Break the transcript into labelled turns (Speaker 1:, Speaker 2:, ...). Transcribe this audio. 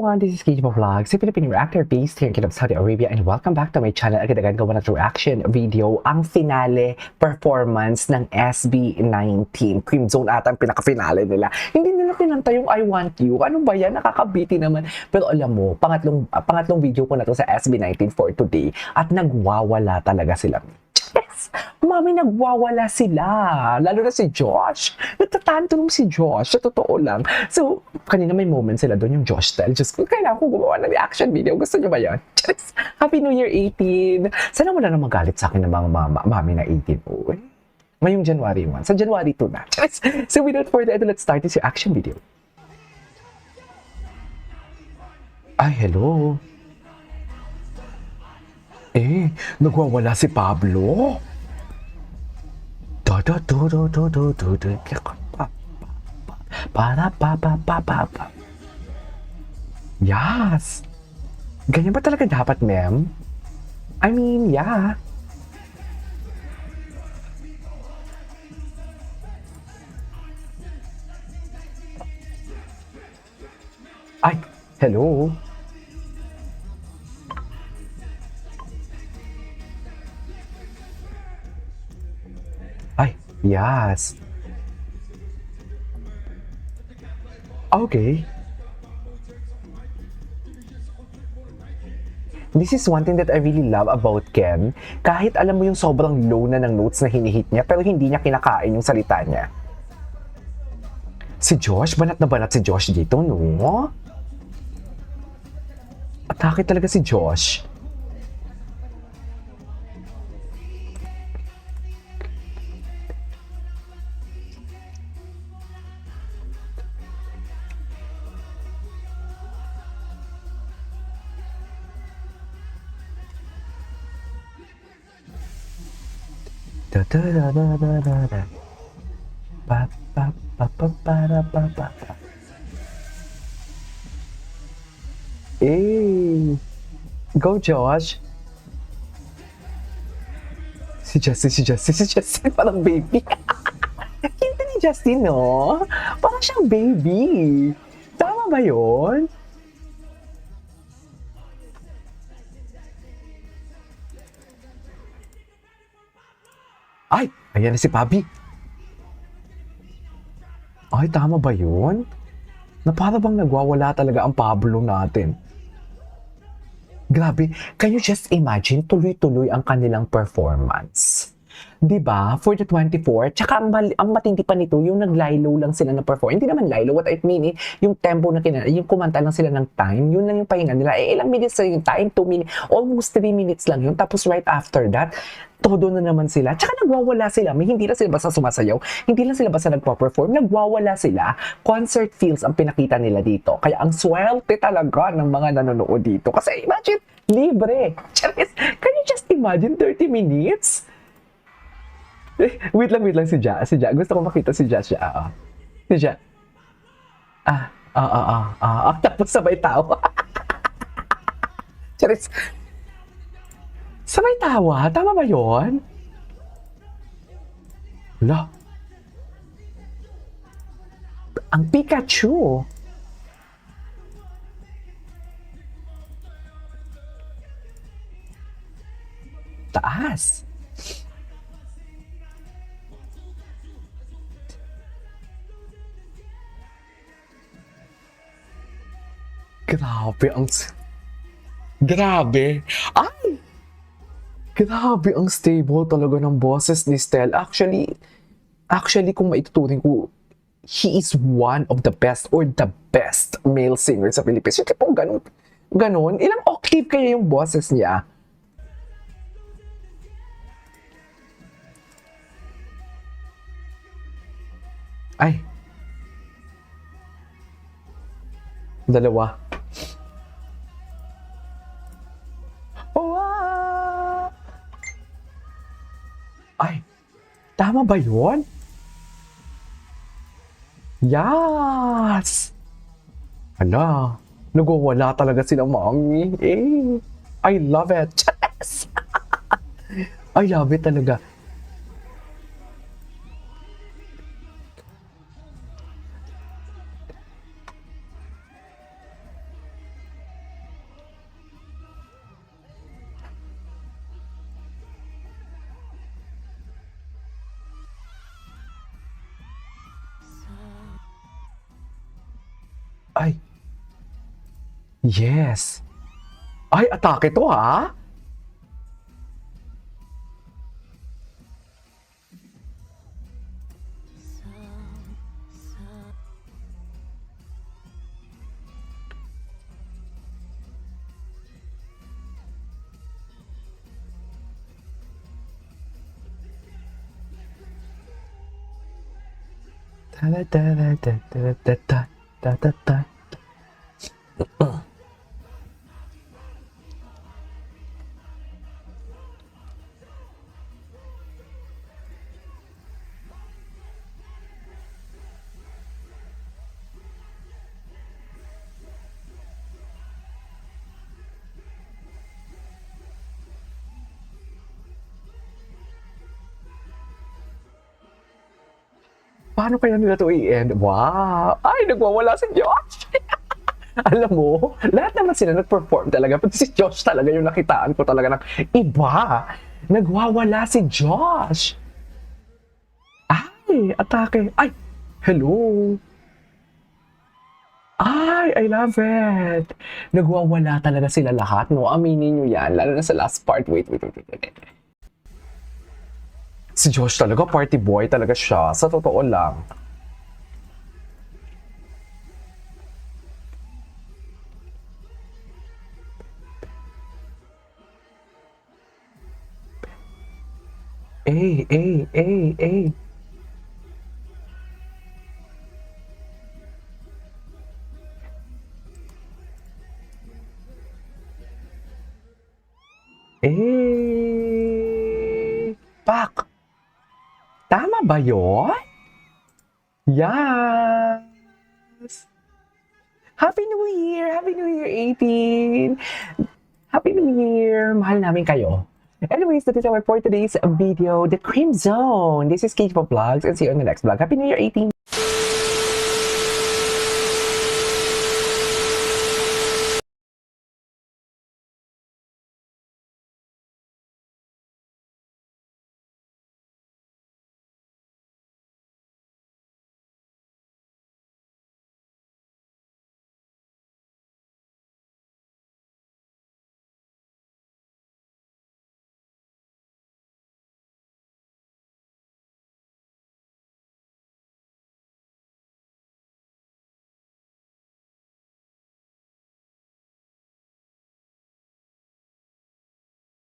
Speaker 1: everyone, this is KJ Vlog, si Filipino reactor based here in Kingdom of Saudi Arabia, and welcome back to my channel. Agad-agad gawa na reaction video ang finale performance ng SB19. Cream Zone ata ang pinaka-finale nila. Hindi nila kinanta yung I Want You. Ano ba yan? Nakakabiti naman. Pero alam mo, pangatlong video ko na to sa SB19 for today at nagwawala talaga sila. Yes! Mami, nagwawala sila. Lalo na si Josh. Nagtatantunong si Josh. Sa totoo lang. So, kanina may moment sila doon yung Josh style. Just kailangan ko gumawa ng reaction video. Gusto nyo ba yun? Just, Happy New Year 18! Sana wala na magalit sa akin ng mga mami na 18. Oh, ngayong January 1. Sa January 2 na. Just, so without further ado, let's start this reaction video. Ay, hello. Nagwawala si Pablo. Yes. Ganyan ba talaga dapat, ma'am? I mean, yeah. Ay, hello. Ay, yes. Okay. This is one thing that I really love about Ken. Kahit alam mo yung sobrang low na ng notes na hinihit niya, pero hindi niya kinakain yung salita niya. Si Josh, banat na banat si Josh dito, no? Atake talaga si Josh. Da da da da da da da. Pa pa pa pa para pa pa pa. Go Josh. Si Justin parang baby. Kita ni Justin, no? Parang siyang baby. Tama ba yun? Ay! Ayan na si Pabi. Ay, tama ba yun? Na para bang nagwawala talaga ang Pablo natin. Grabe, can you just imagine tuloy-tuloy ang kanilang performance? 'Di ba? For the 24, tsaka ang matindi pa nito, yung nag-lie-low lang sila na perform. Hindi naman lie-low, what I mean, yung tempo na yung kumanta lang sila ng time, yun lang yung pahinga nila. Ilang minutes na yung time? 2 minutes, almost 3 minutes lang yun. Tapos right after that, todo na naman sila. Tsaka nagwawala sila. Hindi lang sila basta sumasayaw. Hindi lang sila basta nagpo-perform. Nagwawala sila. Concert feels ang pinakita nila dito. Kaya ang swerte talaga ng mga nanonood dito. Kasi imagine, libre. Charis, can you just imagine 30 minutes? Wait lang si Ja. Gusto ko makita si Ja siya. Si Ja. Tapos sabay tawa. Charis. Sabay tawa? Tama ba yun? Hala. Ang Pikachu. Taas. Grabe. Ay! Grabe ang stable talaga ng boses ni Stel. Actually, kung maituturing ko, he is one of the best or the best male singer sa Philippines. Yung tipong ganun. Ilang octave kaya yung boses niya? Ay. Dalawa. Ay, tama ba yun? Yes! Hala, nagwawala talaga sila, mami. I love it. Yes! I love it talaga. Ay, yes. Ay, atake to ha? Ta da da da da da da da da da. Paano kaya nila to i-end? Wow! Ay, nagwawala si Josh! Alam mo, lahat naman sila nag-perform talaga. Pati si Josh talaga yung nakitaan ko talaga ng iba. Nagwawala si Josh. Ay, atake. Ay, hello. Ay, I love it. Nagwawala talaga sila lahat, no? Aminin nyo yan. Lalo na sa last part. Wait. Si Josh talaga, party boy talaga siya. Sa totoo lang. Eh. Pak! Tama ba yun? Yes! Happy New Year! Happy New Year 18! Happy New Year! Mahal namin kayo. Anyways, that is our for today's video, The Cream Zone. This is Kate Vlogs and see you on the next vlog. Happy New Year 18!